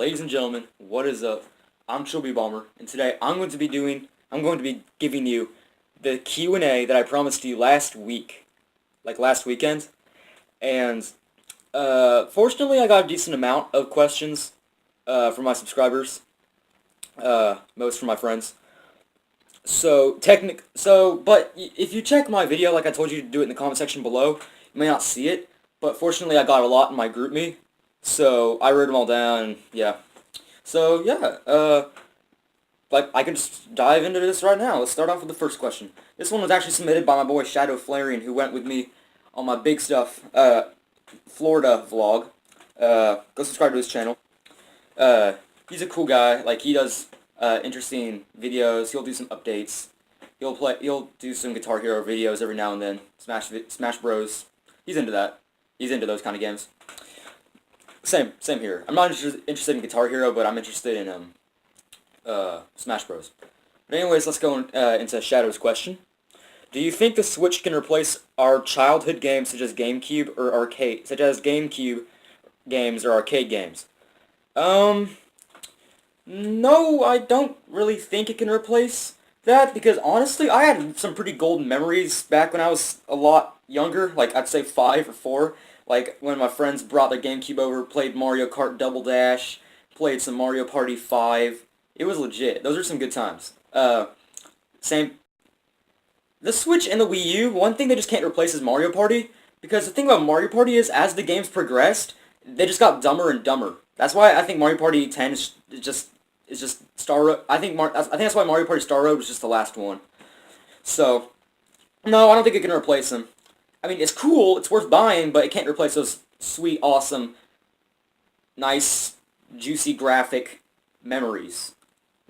Ladies and gentlemen, what is up? I'm Chubby Bomber, and today I'm going to be giving you the Q&A that I promised you last week, like last weekend, and fortunately I got a decent amount of questions from my subscribers, most from my friends. But if you check my video, like I told you to do it in the comment section below, you may not see it, but fortunately I got a lot in my GroupMe, so I wrote them all down, and yeah. So yeah, like I can just dive into this right now. Let's start off with the first question. This one was actually submitted by my boy Shadow Flarian, who went with me on my Big Stuff Florida vlog. Go subscribe to his channel. He's a cool guy. Like, he does interesting videos. He'll do some updates. He'll do some Guitar Hero videos every now and then. Smash Bros. He's into that. He's into those kind of games. Same here. I'm not interested in Guitar Hero, but I'm interested in Smash Bros. But anyways, let's go into Shadow's question. Do you think the Switch can replace our childhood games such as GameCube games or arcade games? No, I don't really think it can replace that, because honestly, I had some pretty golden memories back when I was a lot younger, like I'd say 5 or 4, like when my friends brought their GameCube over, played Mario Kart Double Dash, played some Mario Party 5. It was legit. Those are some good times. Same. The Switch and the Wii U, one thing they just can't replace is Mario Party, because the thing about Mario Party is, as the games progressed, they just got dumber and dumber. That's why I think Mario Party 10 is just Star Road. I think that's why Mario Party Star Road was just the last one. So, no, I don't think it can replace them. I mean, it's cool, it's worth buying, but it can't replace those sweet, awesome, nice, juicy graphic memories.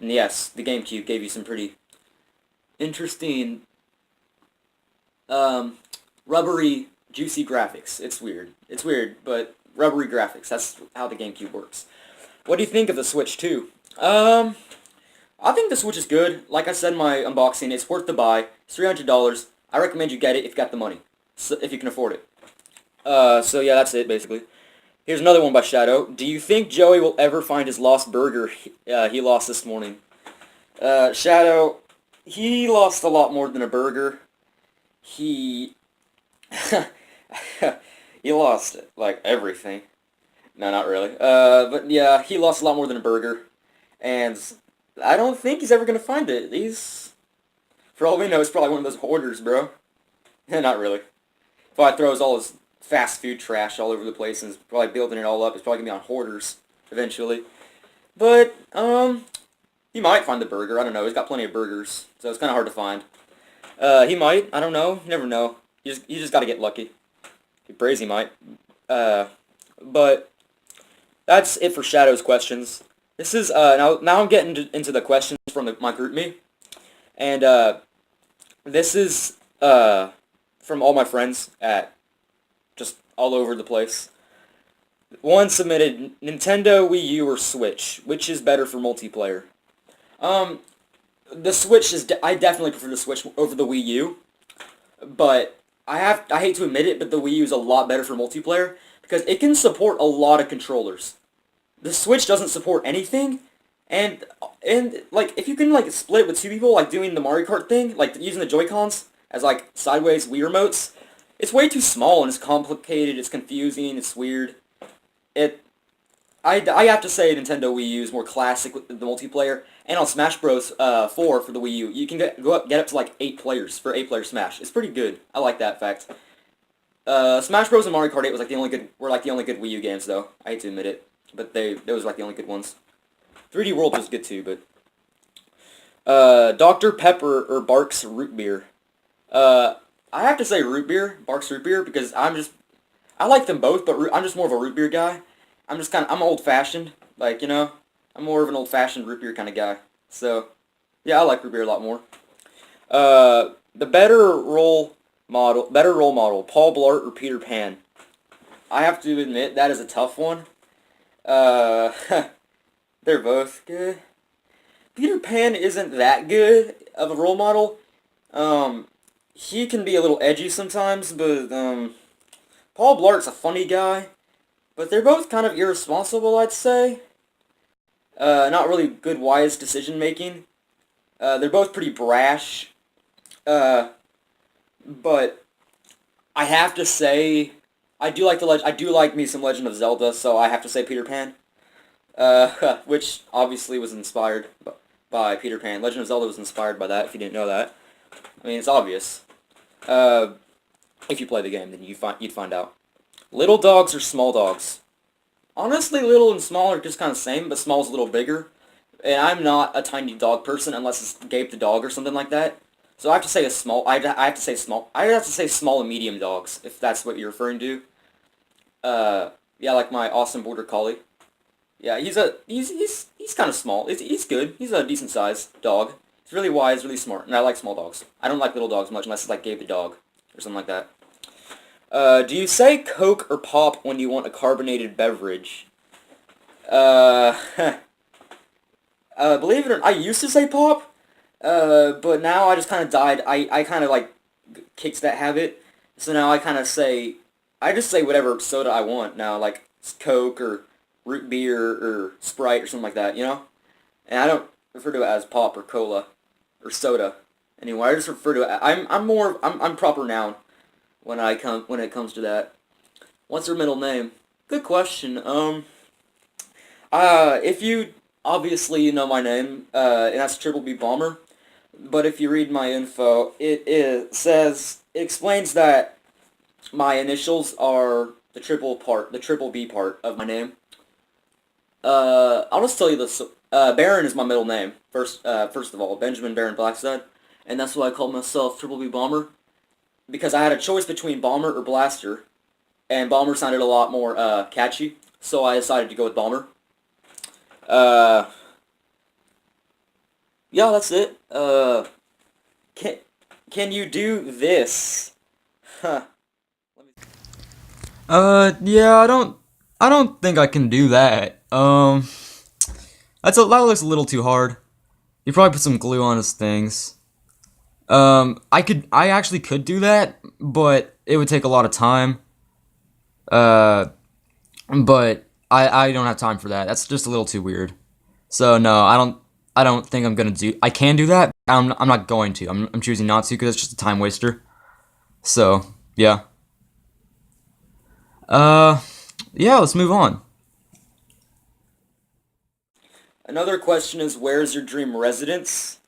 And yes, the GameCube gave you some pretty interesting, rubbery, juicy graphics. It's weird. It's weird, but rubbery graphics. That's how the GameCube works. What do you think of the Switch 2? I think the Switch is good. Like I said in my unboxing, it's worth the buy. It's $300. I recommend you get it if you got the money, so if you can afford it. So yeah, that's it, basically. Here's another one by Shadow. Do you think Joey will ever find his lost burger he lost this morning? Shadow, he lost a lot more than a burger. He... he lost, like, everything. No, not really. But yeah, he lost a lot more than a burger. And I don't think he's ever going to find it. For all we know, he's probably one of those hoarders, bro. Not really. Probably throws all his fast food trash all over the place and is probably building it all up. He's probably going to be on Hoarders eventually. But, he might find the burger. I don't know. He's got plenty of burgers, so it's kind of hard to find. He might. I don't know. You never know. You just got to get lucky. He prays he might. But that's it for Shadow's questions. This is, now I'm getting into the questions from my GroupMe. And, this is, from all my friends at just all over the place. One submitted, Nintendo, Wii U, or Switch. Which is better for multiplayer? The Switch is, I definitely prefer the Switch over the Wii U. But, I hate to admit it, but the Wii U is a lot better for multiplayer, because it can support a lot of controllers. The Switch doesn't support anything, and like, if you can, like, split it with 2 people, like doing the Mario Kart thing, like using the Joy-Cons as, like, sideways Wii remotes, it's way too small, and it's complicated, it's confusing, it's weird. I have to say Nintendo Wii U is more classic with the multiplayer, and on Smash Bros. 4 for the Wii U, you can get up to, like, 8 players for 8-player Smash. It's pretty good. I like that fact. Smash Bros. And Mario Kart 8 was, like, the only good Wii U games, though. I hate to admit it. But those were like the only good ones. 3D World was good too, but Dr. Pepper or Barks Root Beer. I have to say root beer, Barks Root Beer, because I like them both, but I'm just more of a root beer guy. I'm old-fashioned, like, you know, I'm more of an old-fashioned root beer kind of guy. So, yeah, I like root beer a lot more. The better role model, Paul Blart or Peter Pan. I have to admit, that is a tough one. They're both good. Peter Pan isn't that good of a role model. He can be a little edgy sometimes, but, Paul Blart's a funny guy. But they're both kind of irresponsible, I'd say. Not really good, wise decision making. They're both pretty brash. Uh, but I have to say, I do like me some Legend of Zelda, so I have to say Peter Pan. Which obviously was inspired by Peter Pan. Legend of Zelda was inspired by that. If you didn't know that, I mean it's obvious. Uh, if you play the game, then you'd find out. Little dogs or small dogs? Honestly, little and small are just kind of the same, but small's a little bigger. And I'm not a tiny dog person unless it's Gabe the dog or something like that. So I have to say a small. I have to say small. I have to say small and medium dogs if that's what you're referring to. Yeah, like my awesome border collie. Yeah, he's kind of small. He's good. He's a decent sized dog. He's really wise, really smart, and I like small dogs. I don't like little dogs much unless it's like Gabe the dog or something like that. Do you say Coke or Pop when you want a carbonated beverage? Uh, believe it or not, I used to say Pop, but now I just kind of died. I kind of like kicked that habit, so now I just say whatever soda I want now, like Coke or root beer or Sprite or something like that, you know? And I don't refer to it as pop or cola or soda anymore. I just refer to it. I'm proper noun when it comes to that. What's her middle name? Good question. If you obviously you know my name, and that's Triple B Bomber. But if you read my info, it explains that my initials are the triple B part of my name. I'll just tell you this. Baron is my middle name. First of all, Benjamin Baron Blackstad, and that's why I call myself Triple B Bomber because I had a choice between Bomber or Blaster, and Bomber sounded a lot more catchy, so I decided to go with Bomber. Uh, yeah, that's it. Can can you do this? Huh. Yeah, I don't think I can do that. That looks a little too hard. You probably put some glue on his things. I actually could do that, but it would take a lot of time. Uh, but I don't have time for that. That's just a little too weird. So no, I don't think I'm gonna do. I can do that. I'm not going to. I'm choosing not to because it's just a time waster. So yeah. Uh, yeah. Let's move on. Another question is, where's your dream residence?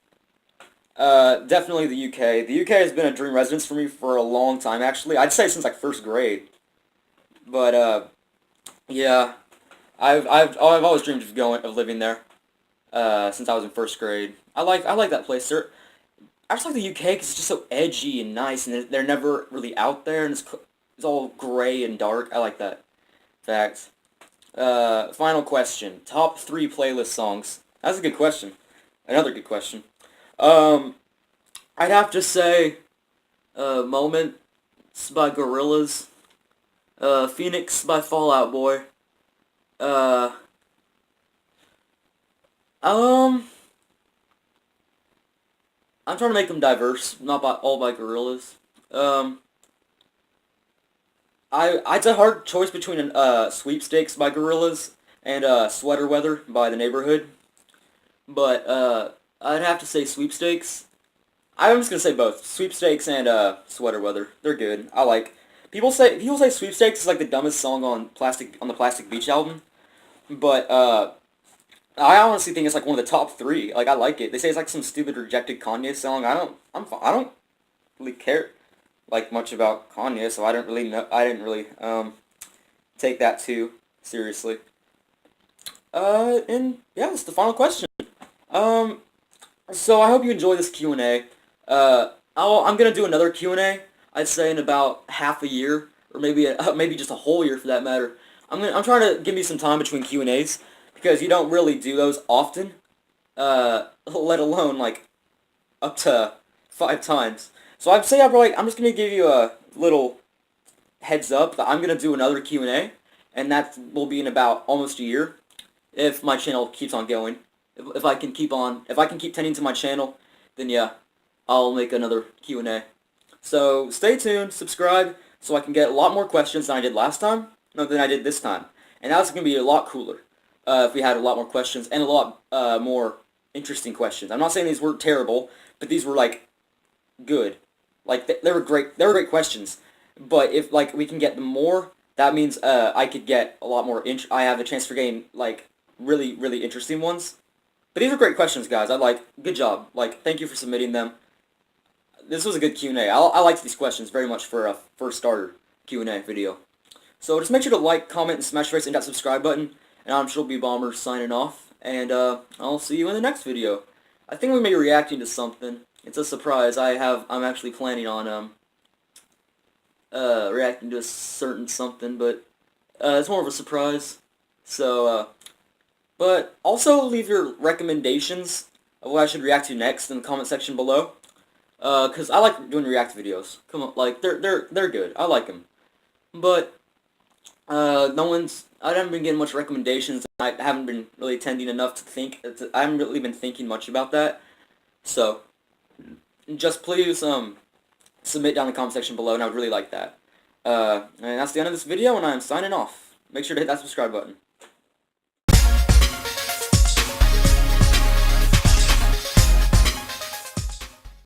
Definitely the UK. The UK has been a dream residence for me for a long time, actually. I'd say since like first grade. But yeah, I've always dreamed of living there. Since I was in first grade. I like that place. I just like the UK because it's just so edgy and nice, and they're never really out there, and it's all gray and dark. I like that fact. Final question. Top three playlist songs. That's a good question. Another good question. Um, I'd have to say, Moments by Gorillaz, Phoenix by Fall Out Boy, uh, um, I'm trying to make them diverse, not by all by Gorillaz. Um, it's a hard choice between Sweepstakes by Gorillaz and Sweater Weather by The Neighborhood, but I'd have to say Sweepstakes. I'm just gonna say both Sweepstakes and Sweater Weather. They're good. I like. People say Sweepstakes is like the dumbest song on the Plastic Beach album, but I honestly think it's like one of the top three. Like I like it. They say it's like some stupid rejected Kanye song. I don't really care like much about Kanye, so I didn't really take that too seriously. And yeah, that's the final question. Um, so I hope you enjoy this Q&A. I'm gonna do another Q&A. I'd say in about half a year, or maybe just a whole year for that matter. I'm trying to give me some time between Q&As because you don't really do those often. Let alone like up to 5 times. So I'm just gonna give you a little heads up that I'm gonna do another Q&A, and that will be in about almost a year if my channel keeps on going. If I can keep tending to my channel, then yeah, I'll make another Q&A. So stay tuned, subscribe, so I can get a lot more questions than I did last time, no, than I did this time, and that's gonna be a lot cooler. if we had a lot more questions and a lot more interesting questions. I'm not saying these were terrible, but these were like good. Like they were great. They were great questions. But if like we can get them more, that means I could get a lot more. I have a chance for getting like really interesting ones. But these are great questions, guys. I like. Good job. Like, thank you for submitting them. This was a good Q&A. I liked these questions very much for a first starter Q&A video. So just make sure to like, comment, and smash the face and that subscribe button. And I'm Shelby Bomber signing off. And I'll see you in the next video. I think we may be reacting to something. It's a surprise. I'm actually planning on reacting to a certain something, but it's more of a surprise. So but also leave your recommendations of what I should react to next in the comment section below. Cause I like doing react videos. Come on, like they're good. I like them. But I haven't been getting much recommendations. I haven't been really attending enough to think. I haven't really been thinking much about that. So just please submit down in the comment section below, and I would really like that. And that's the end of this video, and I'm signing off. Make sure to hit that subscribe button.